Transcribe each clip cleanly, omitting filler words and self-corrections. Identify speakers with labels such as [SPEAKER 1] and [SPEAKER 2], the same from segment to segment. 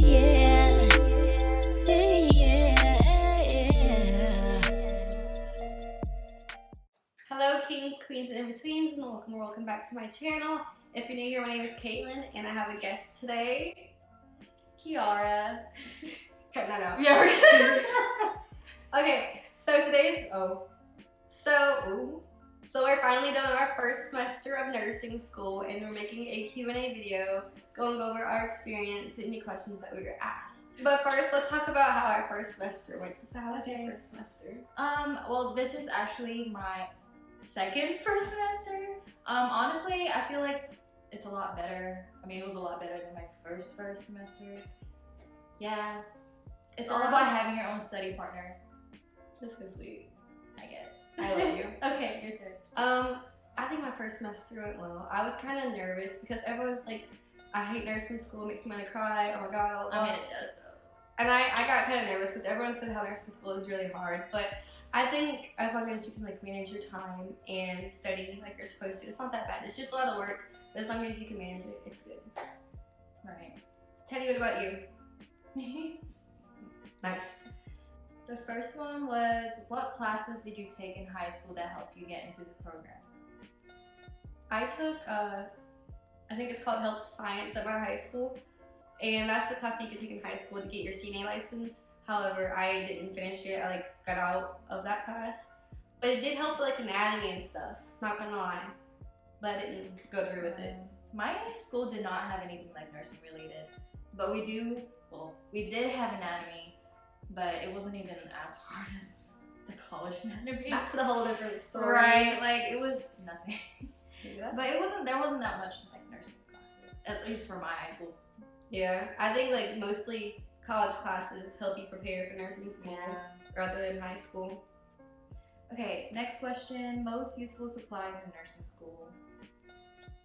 [SPEAKER 1] Yeah.
[SPEAKER 2] Hello Kings, Queens, and In-Betweens, and welcome back to my channel. If you're new here, my name is Katelyn, and I have a guest today.
[SPEAKER 3] Kiara.
[SPEAKER 2] Cut that out.
[SPEAKER 3] Yeah, we're
[SPEAKER 2] Okay, so today's so we're finally done with our first semester of nursing school, and we're making a Q&A video going over our experience and any questions that we were asked. But first, let's talk about how our first semester went. So how was your first semester?
[SPEAKER 3] well, this is actually my second first semester. Honestly, I feel like it's a lot better. I mean, it was a lot better than my first semesters. Yeah. It's all about having your own study partner.
[SPEAKER 2] Just so sweet.
[SPEAKER 3] I guess.
[SPEAKER 2] I love you.
[SPEAKER 3] Okay, your turn.
[SPEAKER 2] I think my first semester went well. I was kind of nervous because everyone's like, I hate nursing school, it makes me want to cry, oh my god.
[SPEAKER 3] I mean, it does though.
[SPEAKER 2] And I got kind of nervous because everyone said how nursing school is really hard, but I think as long as you can like manage your time and study like you're supposed to, it's not that bad. It's just a lot of work, but as long as you can manage it, it's good.
[SPEAKER 3] Right.
[SPEAKER 2] Teddy, what about you? Nice.
[SPEAKER 3] The first one was, what classes did you take in high school that helped you get into the program?
[SPEAKER 2] I took, I think it's called health science at my high school. And that's the class that you can take in high school to get your CNA license. However, I didn't finish it. I like got out of that class. But it did help with like anatomy and stuff, not gonna lie. But I didn't go through with it.
[SPEAKER 3] My school did not have anything like nursing related. But we did have anatomy, but it wasn't even as hard as the college anatomy.
[SPEAKER 2] That's a whole different story.
[SPEAKER 3] Right, like it was nothing.
[SPEAKER 2] Yeah.
[SPEAKER 3] But there wasn't that much like nursing classes, at least for my high school.
[SPEAKER 2] Yeah, I think like mostly college classes help you prepare for nursing school rather than high school.
[SPEAKER 3] Okay, next question. Most useful supplies in nursing school?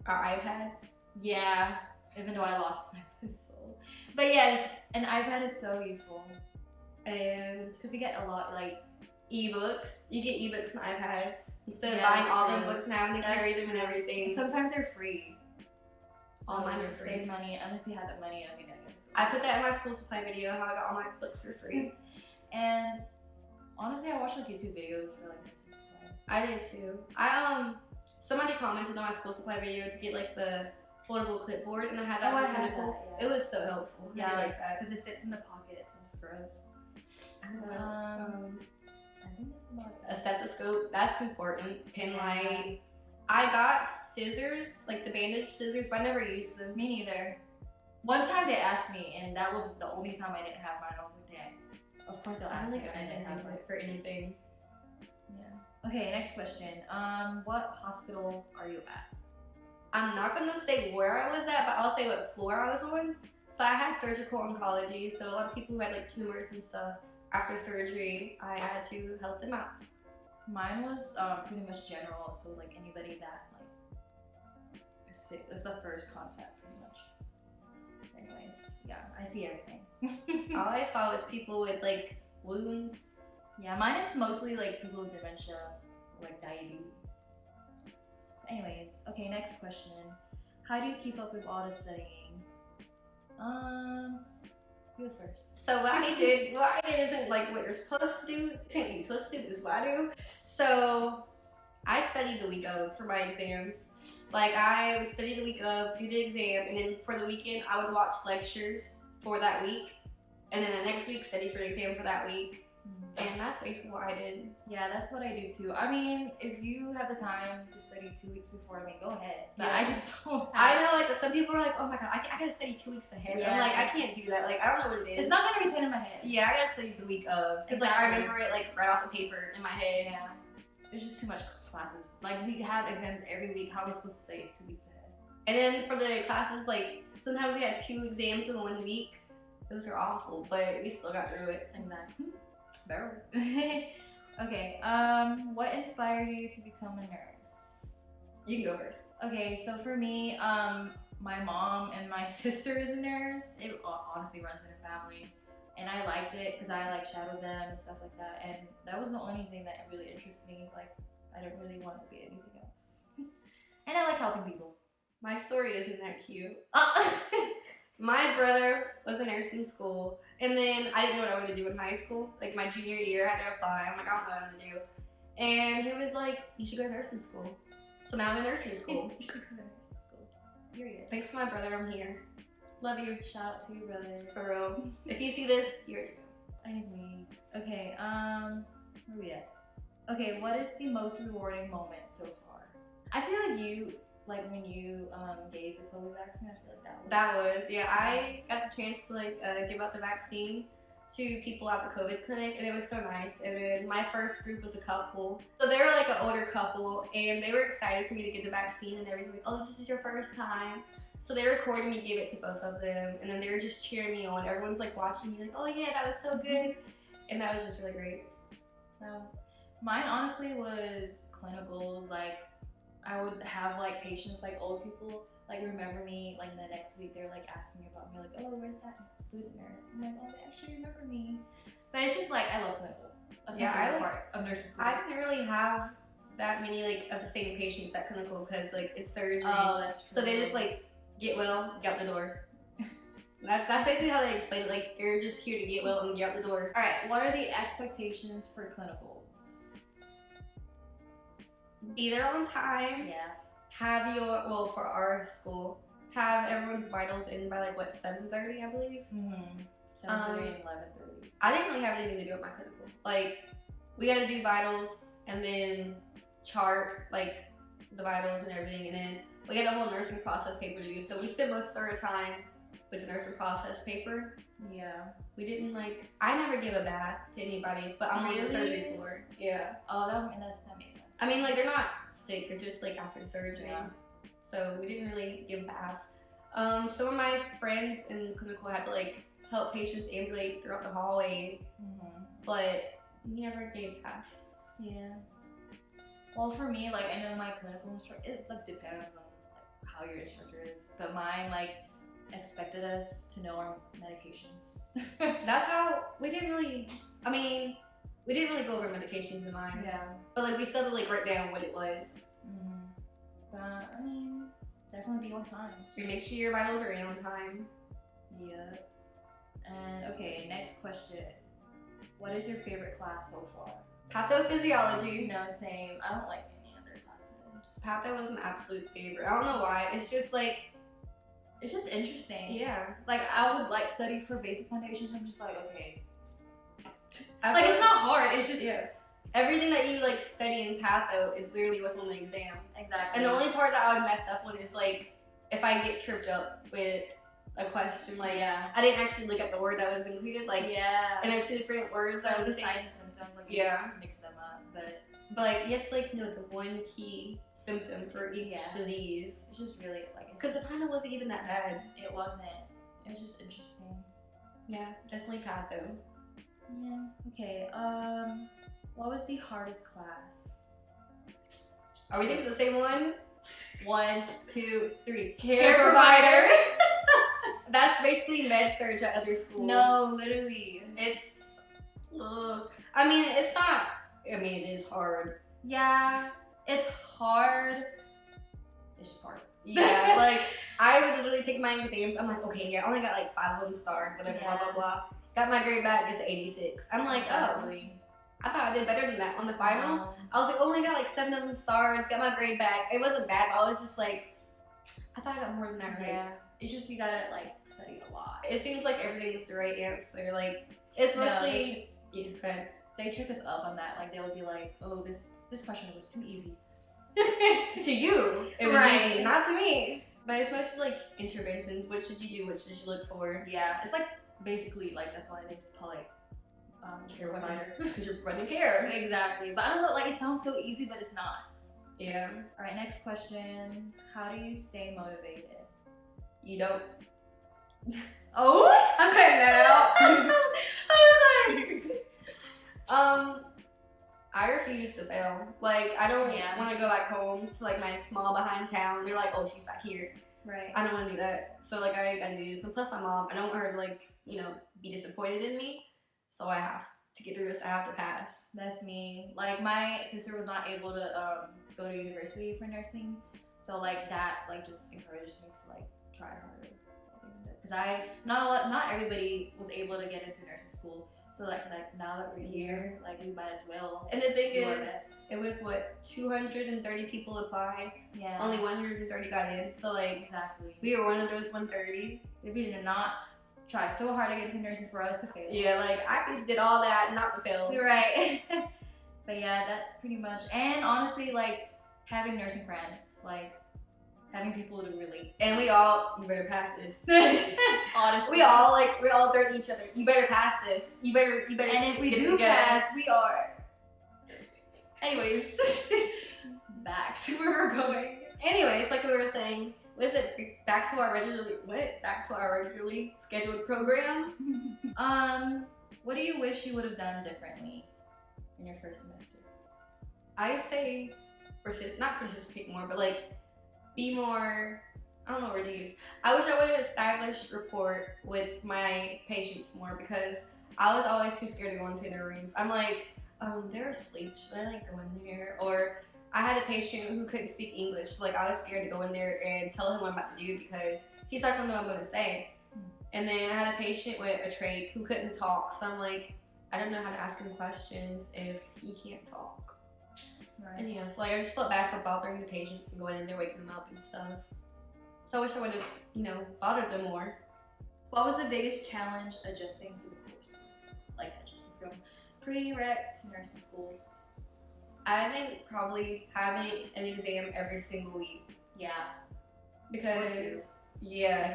[SPEAKER 2] Our iPads.
[SPEAKER 3] Yeah, even though I lost my pencil. But yes, an iPad is so useful.
[SPEAKER 2] And
[SPEAKER 3] because you get a lot like
[SPEAKER 2] ebooks. You get ebooks and iPads instead of
[SPEAKER 3] Yeah,
[SPEAKER 2] buying
[SPEAKER 3] that's
[SPEAKER 2] all
[SPEAKER 3] true.
[SPEAKER 2] the books and having to carry them and everything.
[SPEAKER 3] sometimes they're free.
[SPEAKER 2] All
[SPEAKER 3] So
[SPEAKER 2] mine are free.
[SPEAKER 3] Save money unless you have that money. I mean, I guess.
[SPEAKER 2] I put that in my school supply video, how I got all my books for free.
[SPEAKER 3] And honestly, I watched like YouTube videos for like nursing supplies.
[SPEAKER 2] I did too. Somebody commented on my school supply video to get like the foldable clipboard, and I had that.
[SPEAKER 3] Oh, I
[SPEAKER 2] for
[SPEAKER 3] had
[SPEAKER 2] clinical.
[SPEAKER 3] that, yeah.
[SPEAKER 2] It was so helpful.
[SPEAKER 3] Yeah,
[SPEAKER 2] I did like that.
[SPEAKER 3] because it fits in the pockets and scrubs.
[SPEAKER 2] What else?
[SPEAKER 3] I think that's about
[SPEAKER 2] A
[SPEAKER 3] it.
[SPEAKER 2] stethoscope, that's important. Pen light. I got scissors, like the bandage scissors, but I never used them.
[SPEAKER 3] Me neither. One time they asked me, and that was the only time I didn't have mine. I was like, dang. Of course they'll
[SPEAKER 2] I
[SPEAKER 3] ask
[SPEAKER 2] don't
[SPEAKER 3] me
[SPEAKER 2] think
[SPEAKER 3] if I
[SPEAKER 2] I
[SPEAKER 3] didn't have
[SPEAKER 2] use
[SPEAKER 3] mine.
[SPEAKER 2] it for anything.
[SPEAKER 3] Yeah. Okay, next question. What hospital are you at?
[SPEAKER 2] I'm not gonna say where I was at, but I'll say what floor I was on. So I had surgical oncology, so a lot of people who had like tumors and stuff, after surgery, I had to help them out.
[SPEAKER 3] Mine was pretty much general, so like anybody that like is sick. That's the first contact, pretty much. Anyways, yeah, I see everything.
[SPEAKER 2] All I saw was people with like wounds.
[SPEAKER 3] Yeah, mine is mostly like people with dementia, like diabetes. Anyways, okay, next question. How do you keep up with all the studying? You go first.
[SPEAKER 2] So what I did isn't like what you're supposed to do. It ain't what you're supposed to do, this is what I do. So I studied the week of for my exams. Like I would study the week of, do the exam, and then for the weekend I would watch lectures for that week. And then the next week study for the exam for that week. And that's basically what I did.
[SPEAKER 3] Yeah, that's what I do too. I mean, if you have the time to study 2 weeks before, I mean, go ahead. But
[SPEAKER 2] Yeah.
[SPEAKER 3] I just don't have.
[SPEAKER 2] I know, like some people are like, oh my god, I gotta study 2 weeks ahead.
[SPEAKER 3] Yeah.
[SPEAKER 2] I'm like, I can't do that. Like I don't know what it is.
[SPEAKER 3] It's not gonna retain in my head.
[SPEAKER 2] Yeah, I gotta study the week of, because like I
[SPEAKER 3] Exactly.
[SPEAKER 2] remember it like right off the paper in my head.
[SPEAKER 3] Yeah. There's just too much classes. Like we have exams every week. How are we supposed to study 2 weeks ahead?
[SPEAKER 2] And then for the classes, like sometimes we had 2 exams in 1 week. Those are awful, but we still got through it.
[SPEAKER 3] Exactly. Barely. Okay. What inspired you to become a nurse?
[SPEAKER 2] You can go first.
[SPEAKER 3] Okay, so for me, my mom and my sister is a nurse. It honestly runs in a family. And I liked it because I like shadowed them and stuff like that. And that was the only thing that really interested me. Like, I didn't really want to be anything else. And I like helping people.
[SPEAKER 2] My story isn't that cute. my brother was in nursing school, and then I didn't know what I wanted to do in high school. Like my junior year, I had to apply. I'm like, I don't know what I'm gonna do. And he was like, you should go to nursing school. So now I'm in nursing school.
[SPEAKER 3] Period.
[SPEAKER 2] Thanks to my brother, I'm here. Love you.
[SPEAKER 3] Shout out to your brother.
[SPEAKER 2] For real. If you see this, you're
[SPEAKER 3] I me. Okay, where we at? Okay, what is the most rewarding moment so far? I feel like you, like when you gave the COVID vaccine, I feel like
[SPEAKER 2] that was, yeah, I got the chance to like give out the vaccine to people at the COVID clinic, and it was so nice. And then my first group was a couple. So they were like an older couple, and they were excited for me to get the vaccine and everything. Like, oh, this is your first time. So they recorded me, gave it to both of them, and then they were just cheering me on. Everyone's like watching me like, oh yeah, that was so good. And that was just really great.
[SPEAKER 3] Mine honestly was clinicals. Like I would have like patients, like old people, like remember me. Like the next week they're like asking me about me, like, oh, where's that student nurse? I'm like, oh, they actually remember me. But it's just like I love clinical. That's my favorite part of nursing school.
[SPEAKER 2] I didn't really have that many like of the same patients at clinical because like it's surgery.
[SPEAKER 3] Oh, that's true.
[SPEAKER 2] So they just like get well, get out the door. That's basically how they explain it. Like you're just here to get well and get out the door.
[SPEAKER 3] All right, what are the expectations for clinicals?
[SPEAKER 2] Be there on time.
[SPEAKER 3] Yeah.
[SPEAKER 2] Have your, well, for our school, have everyone's vitals in by like what, 7:30, I believe.
[SPEAKER 3] 7:30 and 11:30.
[SPEAKER 2] I didn't really have anything to do with my clinical. Like we had to do vitals and then chart like the vitals and everything, and then we had a whole nursing process paper to do. So we spent most of our time with the nursing process paper.
[SPEAKER 3] Yeah.
[SPEAKER 2] We didn't like, I never give a bath to anybody, but I'm on the surgery floor. Yeah.
[SPEAKER 3] Oh, that makes sense.
[SPEAKER 2] I mean, like they're not sick, they're just like after surgery.
[SPEAKER 3] Yeah.
[SPEAKER 2] So we didn't really give baths. Some of my friends in clinical had to like help patients ambulate throughout the hallway, but we never gave baths.
[SPEAKER 3] Yeah. Well, for me, like I know my clinical instructor, it like depends on like how your instructor is, but mine like expected us to know our medications.
[SPEAKER 2] That's how we didn't really. I mean, we didn't really go over medications in mine.
[SPEAKER 3] Yeah.
[SPEAKER 2] But like we still had to like write down what it was.
[SPEAKER 3] But I mean, definitely be on time.
[SPEAKER 2] We make sure your vitals are in on time.
[SPEAKER 3] Yeah. And okay, next question. What is your favorite class so far?
[SPEAKER 2] Pathophysiology.
[SPEAKER 3] No, same. I don't like any other classes.
[SPEAKER 2] Patho was an absolute favorite. I don't know why. It's just like,
[SPEAKER 3] it's just interesting.
[SPEAKER 2] yeah.
[SPEAKER 3] Like I would like study for basic foundations. I'm just like, okay.
[SPEAKER 2] Like
[SPEAKER 3] it's not hard. It's just
[SPEAKER 2] everything that you like study in patho is literally what's on the exam.
[SPEAKER 3] Exactly.
[SPEAKER 2] And the only part that I would mess up on is like if I get tripped up with a question, like I didn't actually look at the word that was included, like and there's two different words that
[SPEAKER 3] like
[SPEAKER 2] were
[SPEAKER 3] the signs and symptoms, like you just mix them up, but
[SPEAKER 2] like you have to like know the one key symptom for each disease.
[SPEAKER 3] It's just really like
[SPEAKER 2] because the final wasn't even that bad.
[SPEAKER 3] It wasn't. It was just interesting.
[SPEAKER 2] Yeah, definitely patho.
[SPEAKER 3] Yeah. Okay. What was the hardest class?
[SPEAKER 2] Are we thinking the same one?
[SPEAKER 3] 1, 2, 3.
[SPEAKER 2] Care provider. That's basically med surg at other schools.
[SPEAKER 3] No, literally.
[SPEAKER 2] It's. I mean, it's not. I mean, it is hard.
[SPEAKER 3] Yeah, it's hard. It's just hard.
[SPEAKER 2] Yeah, like I would literally take my exams. I'm like, okay, yeah, I only got like 5 of them starred, whatever, blah blah blah. Got my grade back. It's 86. I'm like, oh, I thought I did better than that on the final. I was like, oh, I got like 7 of them starred. Got my grade back. It wasn't bad. But I was just like, I thought I got more than that right.
[SPEAKER 3] Yeah. It's just you gotta like study a lot.
[SPEAKER 2] It seems like everything is the right answer. Like it's mostly
[SPEAKER 3] they trick us up on that. Like they would be like, oh, this question was too easy.
[SPEAKER 2] To you, it was easy, not to me. But it's mostly like interventions. What should you do? What should you look for?
[SPEAKER 3] Yeah, it's like basically like that's why they call it
[SPEAKER 2] care provider because you're providing care.
[SPEAKER 3] Exactly, but I don't know. Like it sounds so easy, but it's not.
[SPEAKER 2] Yeah.
[SPEAKER 3] All right, next question. How do you stay motivated?
[SPEAKER 2] You don't.
[SPEAKER 3] Oh,
[SPEAKER 2] I'm cutting that out. I was like, I refuse to fail. Like, I don't want to go back home to like my small behind town. They're like, oh, she's back here.
[SPEAKER 3] Right.
[SPEAKER 2] I don't want to do that. So like, I gotta do this. And plus, my mom, I don't want her to like, you know, be disappointed in me. So I have to get through this. I have to pass.
[SPEAKER 3] That's me. Like, my sister was not able to go to university for nursing. So like that like just encourages me to like try harder. because not everybody was able to get into nursing school. So like now that we're here, like we might as well.
[SPEAKER 2] And the thing
[SPEAKER 3] do our
[SPEAKER 2] is,
[SPEAKER 3] best.
[SPEAKER 2] it was what 230 people applied.
[SPEAKER 3] Yeah.
[SPEAKER 2] Only 130 got in. So like
[SPEAKER 3] Exactly.
[SPEAKER 2] we were one of those 130.
[SPEAKER 3] If we did not try so hard to get into nursing for us to fail.
[SPEAKER 2] Yeah, like I did all that not to fail.
[SPEAKER 3] You're right. But yeah, that's pretty much. And honestly, like having nursing friends, like having people to relate.
[SPEAKER 2] And you better pass this.
[SPEAKER 3] Honestly,
[SPEAKER 2] we all threaten each other. You better pass this. You better.
[SPEAKER 3] And if we
[SPEAKER 2] get
[SPEAKER 3] do
[SPEAKER 2] together.
[SPEAKER 3] pass, we are. Anyways, back to where we're going.
[SPEAKER 2] Anyways, like we were saying, back to our regularly scheduled program.
[SPEAKER 3] What do you wish you would have done differently in your first semester?
[SPEAKER 2] I say, not participate more, but like be more. I don't know what to use. I wish I would have established rapport with my patients more because I was always too scared to go into their rooms. I'm like, they're asleep. Should I like go in there? Or I had a patient who couldn't speak English. Like I was scared to go in there and tell him what I'm about to do because he's not gonna know what I'm gonna say. And then I had a patient with a trach who couldn't talk. So I'm like, I don't know how to ask him questions if he can't talk.
[SPEAKER 3] Right.
[SPEAKER 2] And yeah, so like I just felt bad for bothering the patients and going in there, waking them up and stuff. So I wish I would have, bothered them more.
[SPEAKER 3] What was the biggest challenge adjusting to the course? Like adjusting from pre-recs to nursing school?
[SPEAKER 2] I think probably having an exam every single week.
[SPEAKER 3] Yeah.
[SPEAKER 2] Because, because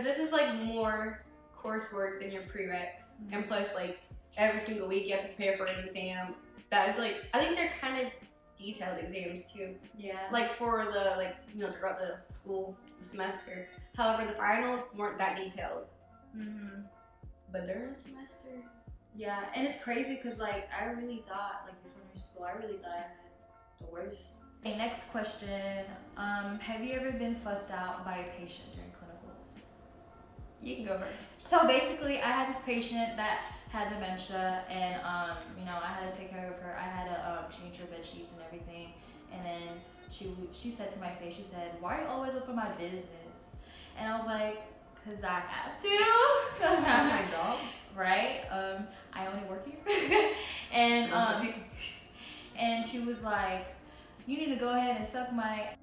[SPEAKER 2] this is like more coursework than your prereqs.
[SPEAKER 3] Mm-hmm.
[SPEAKER 2] And plus like every single week you have to prepare for an exam. That is like, I think they're kind of detailed exams too.
[SPEAKER 3] Yeah.
[SPEAKER 2] Like for the, throughout the semester. However, the finals weren't that detailed.
[SPEAKER 3] Mm-hmm.
[SPEAKER 2] But during the semester.
[SPEAKER 3] Yeah, and it's crazy because like I really thought before nursing school, I really thought I had the worst. Okay, next question. Have you ever been fussed out by a patient during clinicals?
[SPEAKER 2] You can go first.
[SPEAKER 3] So basically, I had this patient that had dementia, and I had to take care of her. I had to change her bed sheets and everything. And then she said to my face, she said, "Why are you always up in my business?" And I was like, "Cause I have to."
[SPEAKER 2] That's my job.
[SPEAKER 3] Right? I only work here. And she was like, "You need to go ahead and suck my."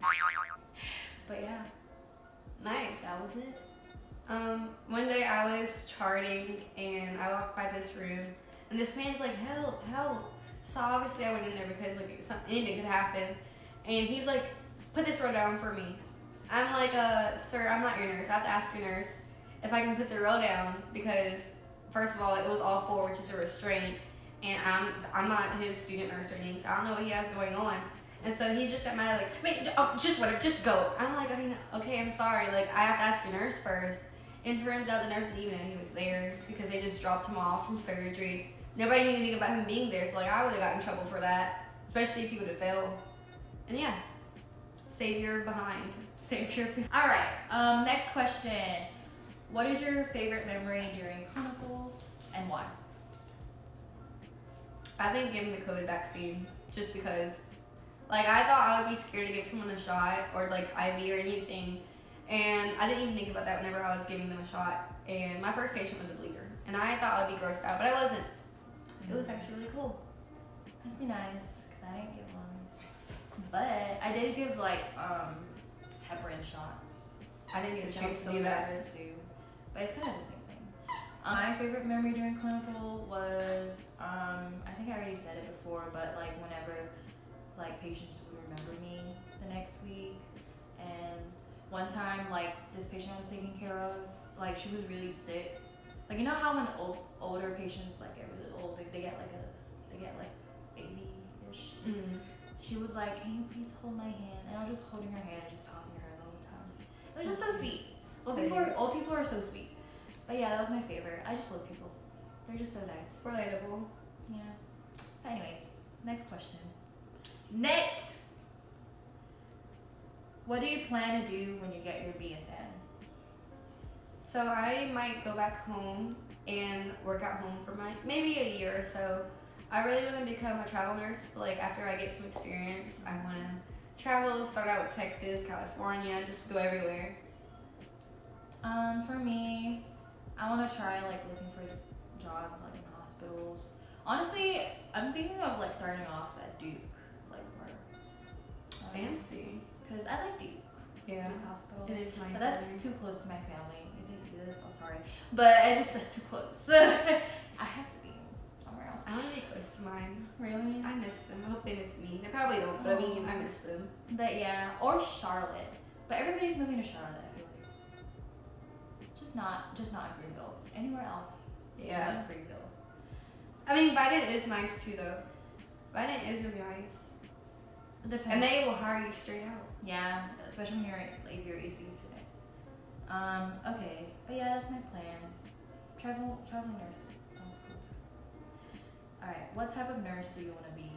[SPEAKER 3] But yeah.
[SPEAKER 2] Nice.
[SPEAKER 3] That was it.
[SPEAKER 2] One day I was charting and I walked by this room and this man's like, "Help, help." So obviously I went in there because anything could happen. And he's like, "Put this roll down for me." I'm like, "Sir, I'm not your nurse. I have to ask your nurse if I can put the roll down because first of all, it was all four, which is a restraint. And I'm not his student nurse or anything, so I don't know what he has going on." And so he just got mad, like, "Wait, just whatever, just go." I'm like, okay, I'm sorry. Like, I have to ask your nurse first. And turns out the nurse didn't even know he was there because they just dropped him off from surgery. Nobody knew anything about him being there, so like I would have gotten in trouble for that, especially if he would have failed. And yeah, savior behind.
[SPEAKER 3] Savior. All right. Next question. What is your favorite memory during clinical and why?
[SPEAKER 2] I think giving the COVID vaccine, just because, like, I thought I would be scared to give someone a shot or like IV or anything, and I didn't even think about that whenever I was giving them a shot. And my first patient was a bleeder, and I thought I would be grossed out, but I wasn't. It was actually really cool.
[SPEAKER 3] Must be nice because I didn't get one, but I did give heparin shots.
[SPEAKER 2] I didn't get a
[SPEAKER 3] Which
[SPEAKER 2] chance
[SPEAKER 3] I'm
[SPEAKER 2] to do that.
[SPEAKER 3] nervous to, but it's kind of the same thing. My favorite memory during clinical was, I think I already said it before, but like whenever like patients would remember me the next week. And one time, like this patient I was taking care of, like she was really sick. Like you know how when older patients like get really old, like they get like baby-ish.
[SPEAKER 2] Mm.
[SPEAKER 3] She was like, "Can you please hold my hand?" And I was just holding her hand and just talking to her the whole time. It was just so sweet. Old people are so sweet. But yeah, that was my favorite. I just love people. They're just so nice.
[SPEAKER 2] Relatable.
[SPEAKER 3] Yeah. But anyways, next question. Next! What do you plan to do when you get your BSN?
[SPEAKER 2] So I might go back home and work at home for maybe a year or so. I really want to become a travel nurse, but like after I get some experience, I want to travel, start out with Texas, California, just go everywhere.
[SPEAKER 3] For me, I want to try like looking for jobs like in hospitals. Honestly, I'm thinking of like starting off at Duke, like where.
[SPEAKER 2] Fancy.
[SPEAKER 3] Cause I like Duke.
[SPEAKER 2] Yeah.
[SPEAKER 3] Duke Hospital.
[SPEAKER 2] It is nice.
[SPEAKER 3] But that's too close to my family. If they see this, I'm sorry. But it's just that's too close. I have to be somewhere else.
[SPEAKER 2] I want to be close to mine.
[SPEAKER 3] Really?
[SPEAKER 2] I miss them. I hope they miss me. They probably don't, but I mean, I miss them.
[SPEAKER 3] But yeah, or Charlotte. But everybody's moving to Charlotte, I feel like. Just not in Greenville. Anywhere else.
[SPEAKER 2] Yeah.
[SPEAKER 3] But Greenville.
[SPEAKER 2] I mean, Biden is nice too, though. Biden is really nice.
[SPEAKER 3] It depends.
[SPEAKER 2] And they will hire you straight out.
[SPEAKER 3] Yeah, especially when you're like if you're ACU student. Okay, but yeah, that's my plan. Traveling nurse sounds cool too. All right, what type of nurse do you want to be?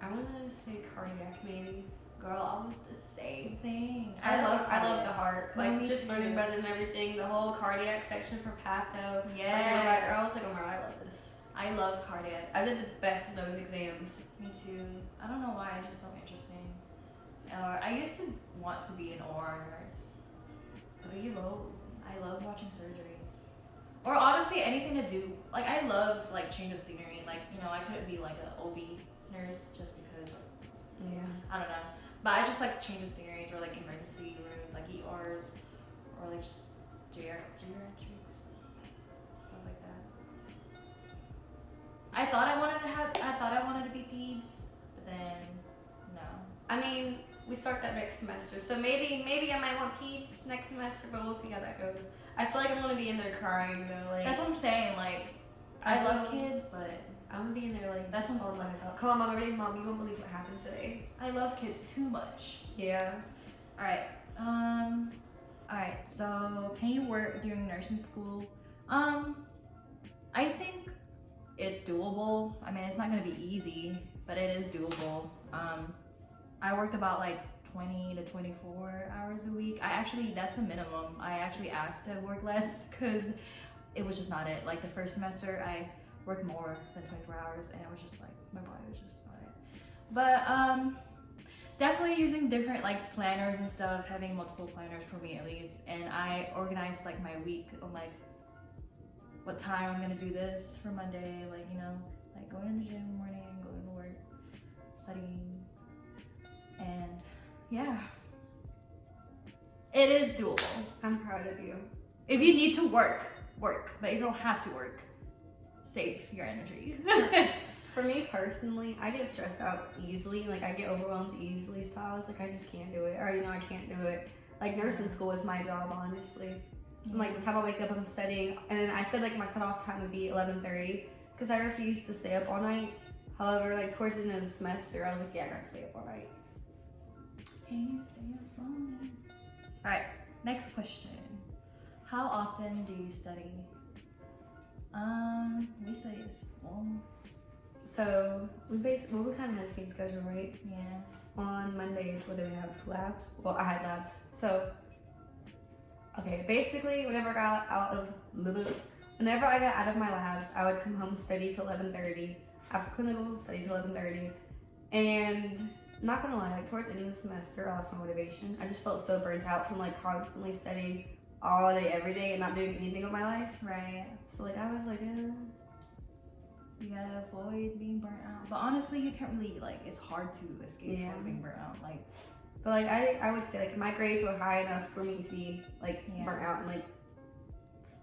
[SPEAKER 2] I want to say cardiac, maybe.
[SPEAKER 3] Girl, I was the same thing.
[SPEAKER 2] I love the heart.
[SPEAKER 3] No,
[SPEAKER 2] Like,
[SPEAKER 3] me
[SPEAKER 2] just
[SPEAKER 3] too.
[SPEAKER 2] learning about it and everything. The whole cardiac section for patho.
[SPEAKER 3] Yes.
[SPEAKER 2] I was like, oh my god, I love this.
[SPEAKER 3] I love cardiac.
[SPEAKER 2] I did the best of those exams.
[SPEAKER 3] Me too. I don't know why, it's just so interesting. I used to want to be an OR nurse.
[SPEAKER 2] Oh, you low.
[SPEAKER 3] I love watching surgeries. Or honestly, anything to do. Like, I love like change of scenery. Like, you know, I couldn't be like an OB nurse just because.
[SPEAKER 2] Yeah.
[SPEAKER 3] I don't know. But I just like change of sceneries or like emergency rooms, like ERs, or like just geriatrics, stuff like that. I thought I wanted to be peds, but then no.
[SPEAKER 2] I mean, we start that next semester, so maybe I might want peds next semester, but we'll see how that goes. I feel like I'm gonna be in there crying though. Like,
[SPEAKER 3] That's what I'm saying. Like, I love kids, but
[SPEAKER 2] I'm gonna be in there like
[SPEAKER 3] That's
[SPEAKER 2] just
[SPEAKER 3] what I'm
[SPEAKER 2] all by
[SPEAKER 3] saying.
[SPEAKER 2] myself. Come on, mom, everything's mom. You won't believe what happened today.
[SPEAKER 3] I love kids too much.
[SPEAKER 2] Yeah.
[SPEAKER 3] All right. All right. So, can you work during nursing school? I think it's doable. I mean, it's not gonna be easy, but it is doable. I worked about like 20 to 24 hours a week. That's the minimum. I actually asked to work less because it was just not it. Like the first semester, I worked more than 24 hours, and it was just like my body was just not it. But definitely using different like planners and stuff, having multiple planners for me at least, and I organized like my week on like what time I'm gonna do this for Monday, like, you know, like going to the gym in the morning, going to work, studying, and yeah, it is doable.
[SPEAKER 2] I'm proud of you.
[SPEAKER 3] If you need to work, but if you don't have to work, save your energy.
[SPEAKER 2] For me personally, I get stressed out easily. Like, I get overwhelmed easily, so I was like, I just can't do it. I already know I can't do it. Like, nursing school is my job, honestly. And, like, the time I wake up, I'm studying. And then I said, like, my cutoff time would be 11:30 because I refused to stay up all night. However, like, towards the end of the semester, I was like, yeah, I gotta stay up all night.
[SPEAKER 3] Alright, next question. How often do you study? We say it's
[SPEAKER 2] So, we kind of had the same schedule, right?
[SPEAKER 3] yeah.
[SPEAKER 2] On Mondays, what do we have? Labs? Well, I had labs. So, okay, basically, whenever I got out of my labs, I would come home, study till 11:30. After clinical, study till 11:30. And not gonna lie, like towards the end of the semester, I lost my motivation. I just felt so burnt out from like constantly studying all day, every day, and not doing anything with my life.
[SPEAKER 3] Right.
[SPEAKER 2] So like, I was like,
[SPEAKER 3] You gotta avoid being burnt out. But honestly, you can't really, like, it's hard to escape from being burnt out. Like,
[SPEAKER 2] but like, I would say like my grades were high enough for me to be like burnt out and like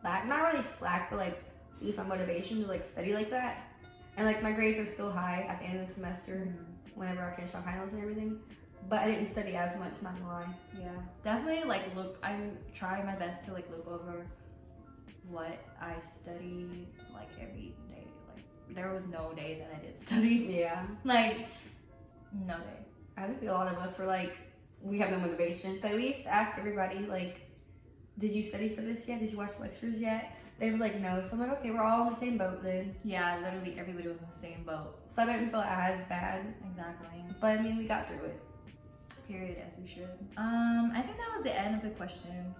[SPEAKER 2] slack. Not really slack, but like lose my motivation to like study like that. And like my grades are still high at the end of the semester whenever I finish my finals and everything. But I didn't study as much, not gonna lie.
[SPEAKER 3] yeah. Definitely, like, I try my best to, like, look over what I studied, like, every day. Like, there was no day that I did study.
[SPEAKER 2] Yeah.
[SPEAKER 3] Like, no day.
[SPEAKER 2] I think a lot of us were like, we have no motivation. So we used to ask everybody, like, did you study for this yet? Did you watch lectures yet? They were like, no. So I'm like, okay, we're all in the same boat then.
[SPEAKER 3] Yeah, literally everybody was in the same boat.
[SPEAKER 2] So I didn't feel as bad.
[SPEAKER 3] Exactly.
[SPEAKER 2] But I mean, we got through it.
[SPEAKER 3] Period, as we should. I think that was the end of the questions.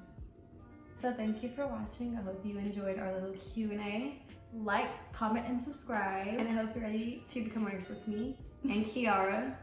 [SPEAKER 2] So thank you for watching. I hope you enjoyed our little Q&A.
[SPEAKER 3] Like, comment, and subscribe.
[SPEAKER 2] And I hope you're ready to become a nurse with me and Kiara.